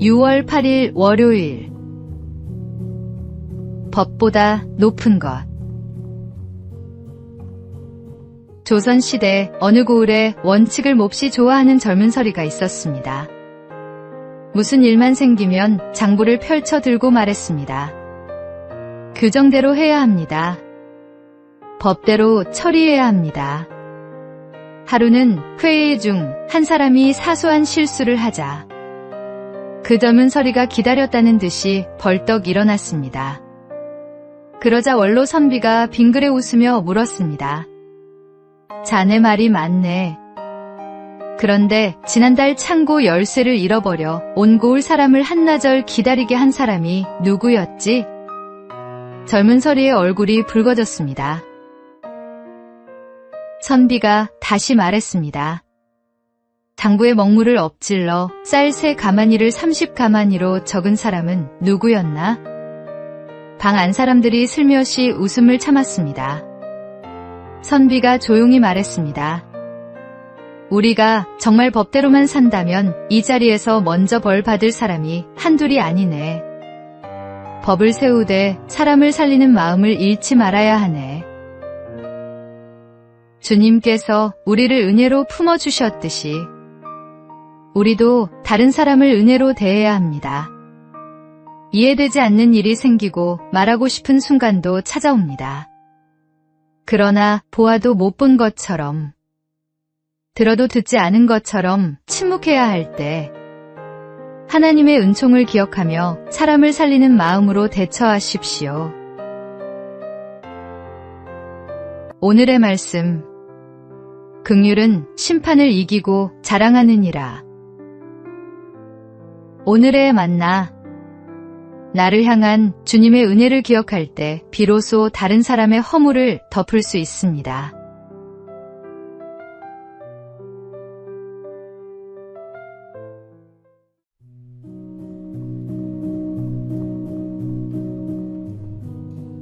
6월 8일 월요일. 법보다 높은 것. 조선시대 어느 고을에 원칙을 몹시 좋아하는 젊은 서리가 있었습니다. 무슨 일만 생기면 장부를 펼쳐 들고 말했습니다. 규정대로 해야 합니다. 법대로 처리해야 합니다. 하루는 회의 중 한 사람이 사소한 실수를 하자 그 젊은 서리가 기다렸다는 듯이 벌떡 일어났습니다. 그러자 원로 선비가 빙그레 웃으며 물었습니다. 자네 말이 맞네. 그런데 지난달 창고 열쇠를 잃어버려 온 고을 사람을 한나절 기다리게 한 사람이 누구였지? 젊은 서리의 얼굴이 붉어졌습니다. 선비가 다시 말했습니다. 장부에 먹물을 엎질러 쌀 3가마니를 30가마니로 적은 사람은 누구였나? 방 안 사람들이 슬며시 웃음을 참았습니다. 선비가 조용히 말했습니다. 우리가 정말 법대로만 산다면 이 자리에서 먼저 벌 받을 사람이 한둘이 아니네. 법을 세우되 사람을 살리는 마음을 잃지 말아야 하네. 주님께서 우리를 은혜로 품어주셨듯이 우리도 다른 사람을 은혜로 대해야 합니다. 이해되지 않는 일이 생기고 말하고 싶은 순간도 찾아옵니다. 그러나 보아도 못 본 것처럼, 들어도 듣지 않은 것처럼 침묵해야 할 때 하나님의 은총을 기억하며 사람을 살리는 마음으로 대처하십시오. 오늘의 말씀. 긍휼은 심판을 이기고 자랑하느니라. 오늘의 만나. 나를 향한 주님의 은혜를 기억할 때 비로소 다른 사람의 허물을 덮을 수 있습니다.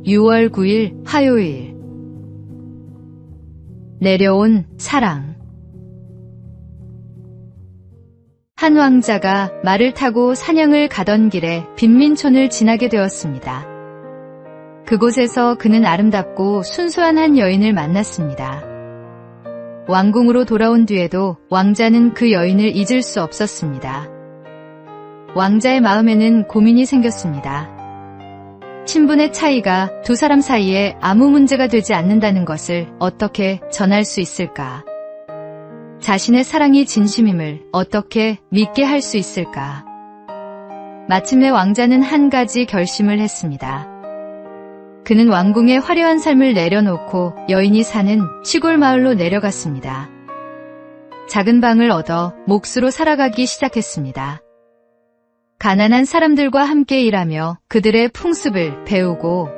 (6월 9일) 화요일. 내려온 사랑. 한 왕자가 말을 타고 사냥을 가던 길에 빈민촌을 지나게 되었습니다. 그곳에서 그는 아름답고 순수한 한 여인을 만났습니다. 왕궁으로 돌아온 뒤에도 왕자는 그 여인을 잊을 수 없었습니다. 왕자의 마음에는 고민이 생겼습니다. 신분의 차이가 두 사람 사이에 아무 문제가 되지 않는다는 것을 어떻게 전할 수 있을까? 자신의 사랑이 진심임을 어떻게 믿게 할 수 있을까? 마침내 왕자는 한 가지 결심을 했습니다. 그는 왕궁의 화려한 삶을 내려놓고 여인이 사는 시골 마을로 내려갔습니다. 작은 방을 얻어 몫으로 살아가기 시작했습니다. 가난한 사람들과 함께 일하며 그들의 풍습을 배우고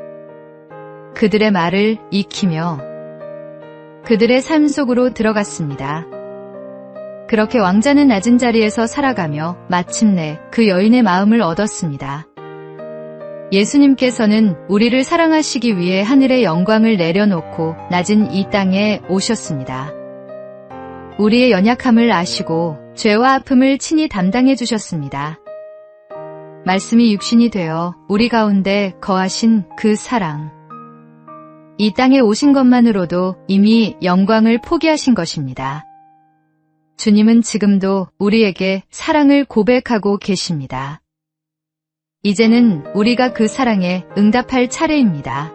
그들의 말을 익히며 그들의 삶 속으로 들어갔습니다. 그렇게 왕자는 낮은 자리에서 살아가며 마침내 그 여인의 마음을 얻었습니다. 예수님께서는 우리를 사랑하시기 위해 하늘의 영광을 내려놓고 낮은 이 땅에 오셨습니다. 우리의 연약함을 아시고 죄와 아픔을 친히 담당해 주셨습니다. 말씀이 육신이 되어 우리 가운데 거하신 그 사랑. 이 땅에 오신 것만으로도 이미 영광을 포기하신 것입니다. 주님은 지금도 우리에게 사랑을 고백하고 계십니다. 이제는 우리가 그 사랑에 응답할 차례입니다.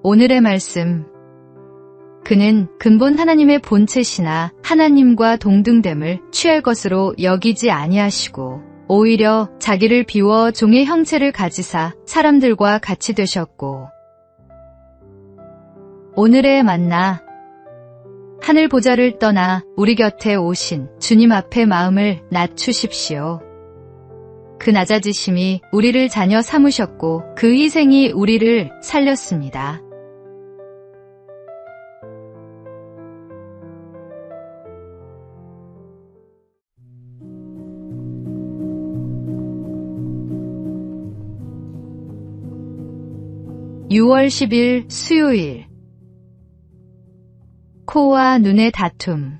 오늘의 말씀. 그는 근본 하나님의 본체시나 하나님과 동등됨을 취할 것으로 여기지 아니하시고 오히려 자기를 비워 종의 형체를 가지사 사람들과 같이 되셨고. 오늘의 만나. 하늘 보좌를 떠나 우리 곁에 오신 주님 앞에 마음을 낮추십시오. 그 낮아지심이 우리를 자녀 삼으셨고 그 희생이 우리를 살렸습니다. (6월 10일) 수요일. 코와 눈의 다툼.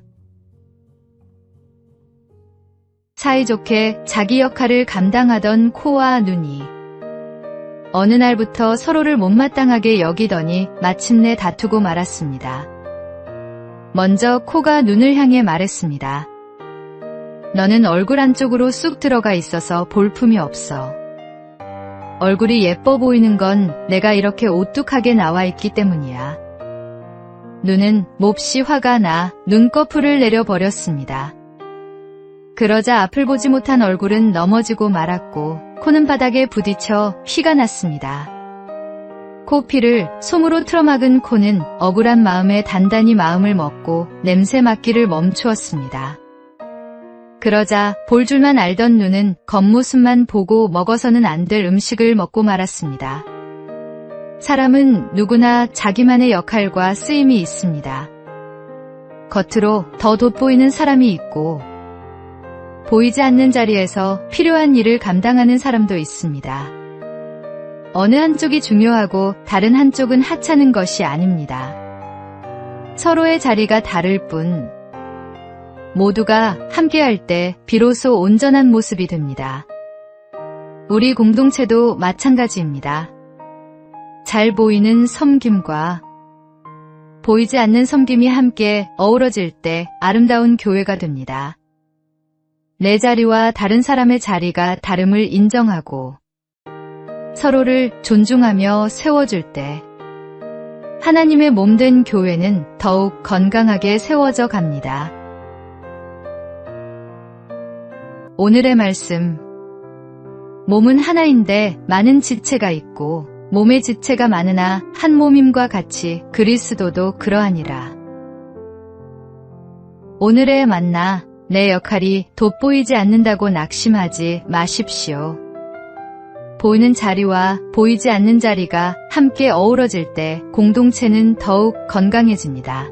사이좋게 자기 역할을 감당하던 코와 눈이 어느 날부터 서로를 못마땅하게 여기더니 마침내 다투고 말았습니다. 먼저 코가 눈을 향해 말했습니다. 너는 얼굴 안쪽으로 쑥 들어가 있어서 볼품이 없어. 얼굴이 예뻐 보이는 건 내가 이렇게 오뚝하게 나와 있기 때문이야. 눈은 몹시 화가 나 눈꺼풀을 내려버렸습니다. 그러자 앞을 보지 못한 얼굴은 넘어지고 말았고 코는 바닥에 부딪혀 피가 났습니다. 코피를 솜으로 틀어막은 코는 억울한 마음에 단단히 마음을 먹고 냄새 맡기를 멈추었습니다. 그러자 볼 줄만 알던 눈은 겉모습만 보고 먹어서는 안 될 음식을 먹고 말았습니다. 사람은 누구나 자기만의 역할과 쓰임이 있습니다. 겉으로 더 돋보이는 사람이 있고 보이지 않는 자리에서 필요한 일을 감당하는 사람도 있습니다. 어느 한쪽이 중요하고 다른 한쪽은 하찮은 것이 아닙니다. 서로의 자리가 다를 뿐 모두가 함께할 때 비로소 온전한 모습이 됩니다. 우리 공동체도 마찬가지입니다. 잘 보이는 섬김과 보이지 않는 섬김이 함께 어우러질 때 아름다운 교회가 됩니다. 내 자리와 다른 사람의 자리가 다름을 인정하고 서로를 존중하며 세워줄 때 하나님의 몸된 교회는 더욱 건강하게 세워져 갑니다. 오늘의 말씀. 몸은 하나인데 많은 지체가 있고 몸의 지체가 많으나 한 몸임과 같이 그리스도도 그러하니라. 오늘의 만나. 내 역할이 돋보이지 않는다고 낙심하지 마십시오. 보이는 자리와 보이지 않는 자리가 함께 어우러질 때 공동체는 더욱 건강해집니다.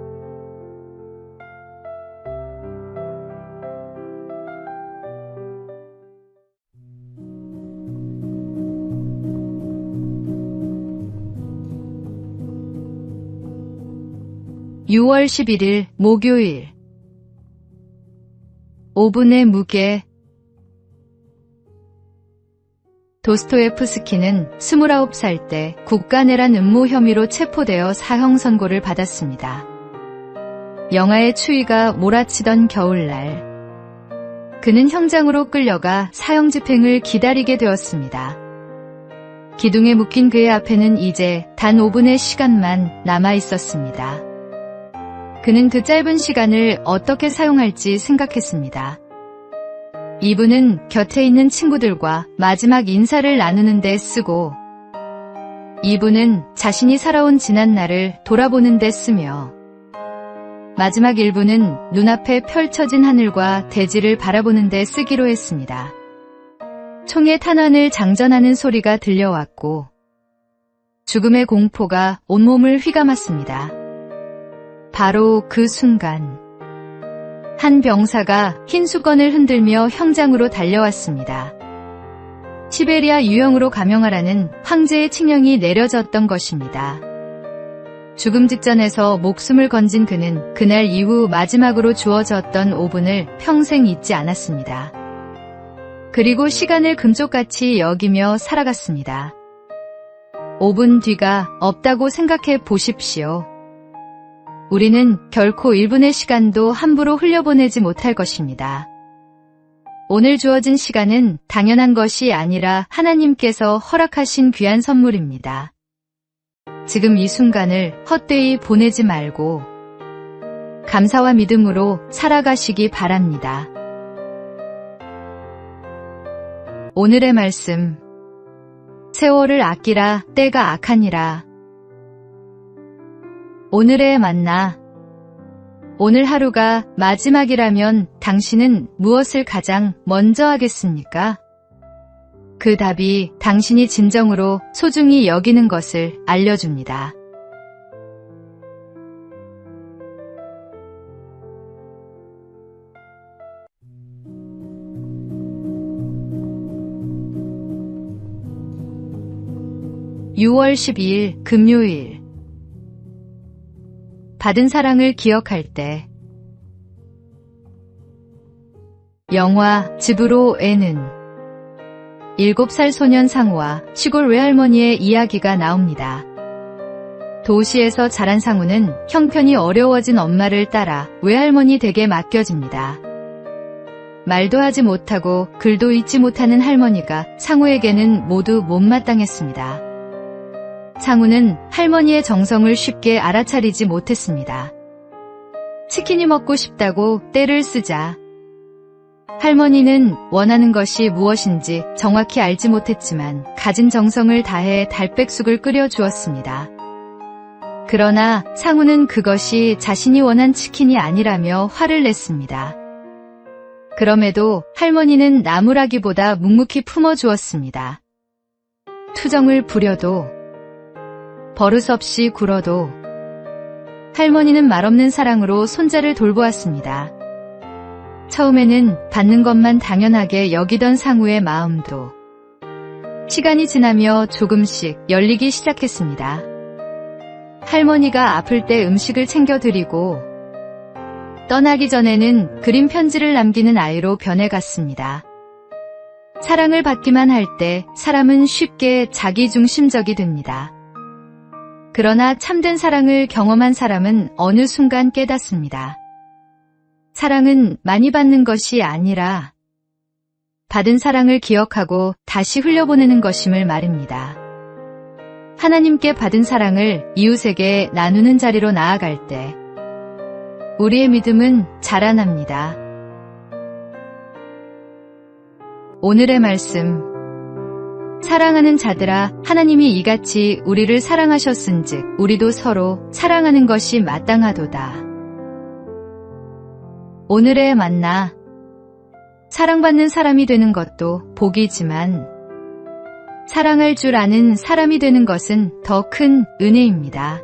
(6월 11일) 목요일. 5분의 무게. 도스토예프스키는 29살 때 국가내란 음모 혐의로 체포되어 사형 선고를 받았습니다. 영하의 추위가 몰아치던 겨울날, 그는 형장으로 끌려가 사형 집행을 기다리게 되었습니다. 기둥에 묶인 그의 앞에는 이제 단 5분의 시간만 남아 있었습니다. 그는 그 짧은 시간을 어떻게 사용할지 생각했습니다. 2분은 곁에 있는 친구들과 마지막 인사를 나누는 데 쓰고 2분은 자신이 살아온 지난날을 돌아보는 데 쓰며 마지막 1분은 눈앞에 펼쳐진 하늘과 대지를 바라보는 데 쓰기로 했습니다. 총의 탄환을 장전하는 소리가 들려왔고 죽음의 공포가 온몸을 휘감았습니다. 바로 그 순간 한 병사가 흰 수건을 흔들며 형장으로 달려왔습니다. 시베리아 유형으로 감형하라는 황제의 칙령이 내려졌던 것입니다. 죽음 직전에서 목숨을 건진 그는 그날 이후 마지막으로 주어졌던 5분을 평생 잊지 않았습니다. 그리고 시간을 금쪽같이 여기며 살아갔습니다. 5분 뒤가 없다고 생각해 보십시오. 우리는 결코 1분의 시간도 함부로 흘려보내지 못할 것입니다. 오늘 주어진 시간은 당연한 것이 아니라 하나님께서 허락하신 귀한 선물입니다. 지금 이 순간을 헛되이 보내지 말고 감사와 믿음으로 살아가시기 바랍니다. 오늘의 말씀. 세월을 아끼라 때가 악하니라. 오늘의 만나. 오늘 하루가 마지막이라면 당신은 무엇을 가장 먼저 하겠습니까? 그 답이 당신이 진정으로 소중히 여기는 것을 알려줍니다. (6월 12일) 금요일. 받은 사랑을 기억할 때 영화 집으로 애는 7살 소년 상우와 시골 외할머니의 이야기가 나옵니다. 도시에서 자란 상우는 형편이 어려워진 엄마를 따라 외할머니 댁에 맡겨집니다. 말도 하지 못하고 글도 읽지 못하는 할머니가 상우에게는 모두 못마땅했습니다. 상우는 할머니의 정성을 쉽게 알아차리지 못했습니다. 치킨이 먹고 싶다고 떼를 쓰자 할머니는 원하는 것이 무엇인지 정확히 알지 못했지만 가진 정성을 다해 달백숙을 끓여 주었습니다. 그러나 상우는 그것이 자신이 원한 치킨이 아니라며 화를 냈습니다. 그럼에도 할머니는 나무라기보다 묵묵히 품어주었습니다. 투정을 부려도 버릇없이 굴어도 할머니는 말없는 사랑으로 손자를 돌보았습니다. 처음에는 받는 것만 당연하게 여기던 상우의 마음도 시간이 지나며 조금씩 열리기 시작했습니다. 할머니가 아플 때 음식을 챙겨드리고 떠나기 전에는 그림 편지를 남기는 아이로 변해갔습니다. 사랑을 받기만 할 때 사람은 쉽게 자기중심적이 됩니다. 그러나 참된 사랑을 경험한 사람은 어느 순간 깨닫습니다. 사랑은 많이 받는 것이 아니라 받은 사랑을 기억하고 다시 흘려보내는 것임을 말입니다. 하나님께 받은 사랑을 이웃에게 나누는 자리로 나아갈 때 우리의 믿음은 자라납니다. 오늘의 말씀. 사랑하는 자들아, 하나님이 이같이 우리를 사랑하셨은즉 우리도 서로 사랑하는 것이 마땅하도다. 오늘의 만나. 사랑받는 사람이 되는 것도 복이지만 사랑할 줄 아는 사람이 되는 것은 더 큰 은혜입니다.